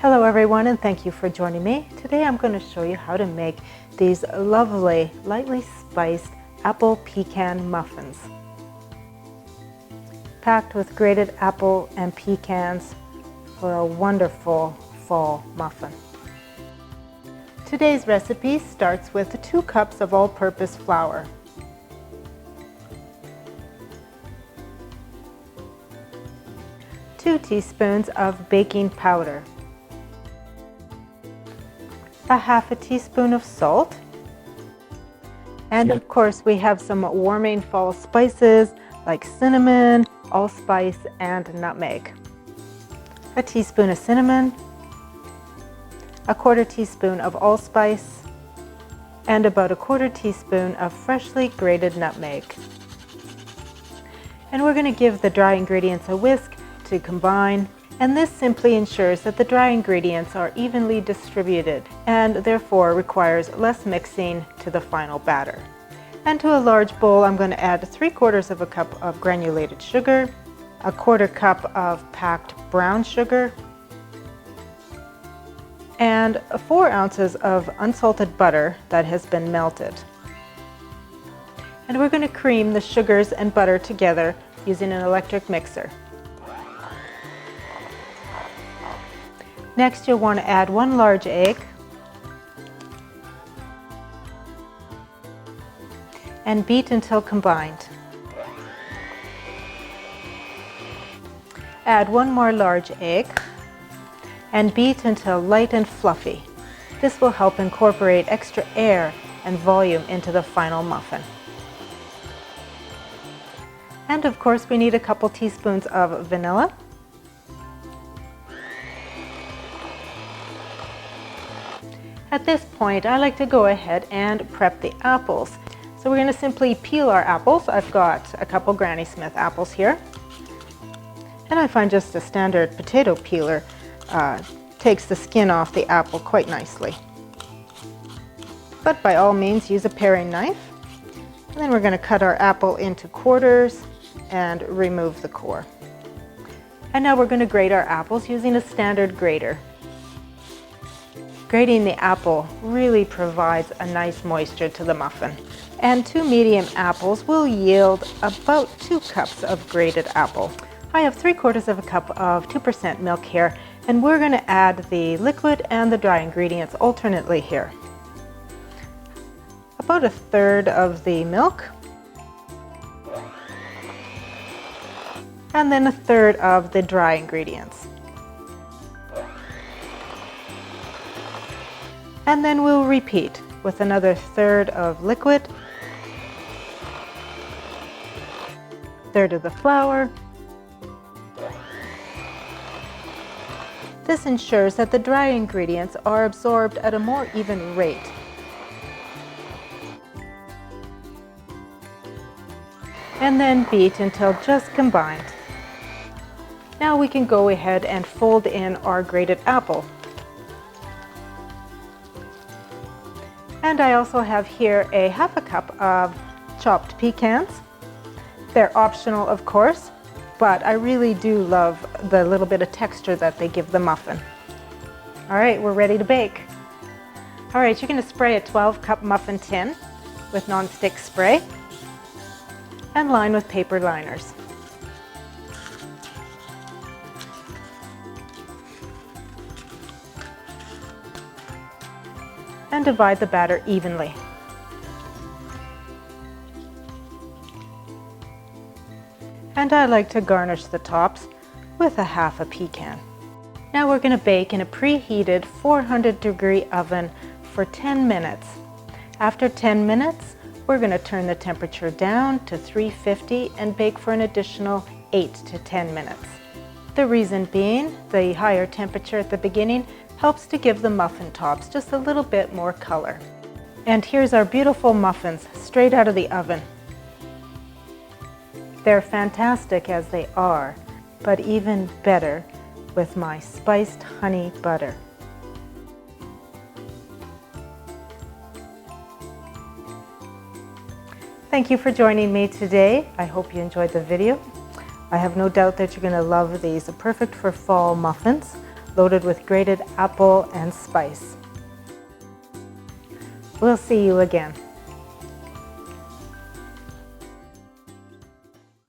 Hello everyone, and thank you for joining me. Today I'm going to show you how to make these lovely, lightly spiced apple pecan muffins. Packed with grated apple and pecans for a wonderful fall muffin. Today's recipe starts with 2 cups of all-purpose flour, 2 teaspoons of baking powder, a half a teaspoon of salt, and of course we have some warming fall spices like cinnamon, allspice, and nutmeg. A teaspoon of cinnamon, a 1/4 teaspoon of allspice, and about a 1/4 teaspoon of freshly grated nutmeg. And we're going to give the dry ingredients a whisk to combine, and this simply ensures that the dry ingredients are evenly distributed and therefore requires less mixing to the final batter. And to a large bowl I'm going to add 3/4 of a cup of granulated sugar, a 1/4 cup of packed brown sugar, and 4 ounces of unsalted butter that has been melted. And we're going to cream the sugars and butter together using an electric mixer. Next, you'll want to add 1 large egg and beat until combined. Add 1 more large egg and beat until light and fluffy. This will help incorporate extra air and volume into the final muffin. And of course we need a couple teaspoons of vanilla, At this point, I like to go ahead and prep the apples. So we're going to simply peel our apples. I've got a couple Granny Smith apples here. And I find just a standard potato peeler takes the skin off the apple quite nicely. But by all means, use a paring knife. And then we're going to cut our apple into quarters and remove the core. And now we're going to grate our apples using a standard grater. Grating the apple really provides a nice moisture to the muffin. And 2 medium apples will yield about 2 cups of grated apple. I have 3/4 of a cup of 2% milk here, and we're going to add the liquid and the dry ingredients alternately here. About 1/3 of the milk, and then 1/3 of the dry ingredients. And then we'll repeat with another 1/3 of liquid, 1/3 of the flour. This ensures that the dry ingredients are absorbed at a more even rate. And then beat until just combined. Now we can go ahead and fold in our grated apple. And I also have here a 1/2 cup of chopped pecans. They're optional, of course, but I really do love the little bit of texture that they give the muffin. All right, we're ready to bake. All right, you're going to spray a 12-cup muffin tin with non-stick spray and line with paper liners. And divide the batter evenly. And I like to garnish the tops with a 1/2 a pecan. Now we're going to bake in a preheated 400-degree oven for 10 minutes. After 10 minutes, we're going to turn the temperature down to 350 and bake for an additional 8 to 10 minutes. The reason being, the higher temperature at the beginning helps to give the muffin tops just a little bit more color. And here's our beautiful muffins straight out of the oven. They're fantastic as they are, but even better with my spiced honey butter. Thank you for joining me today. I hope you enjoyed the video. I have no doubt that you're going to love these. They're perfect for fall muffins. loaded with grated apple and spice. We'll see you again.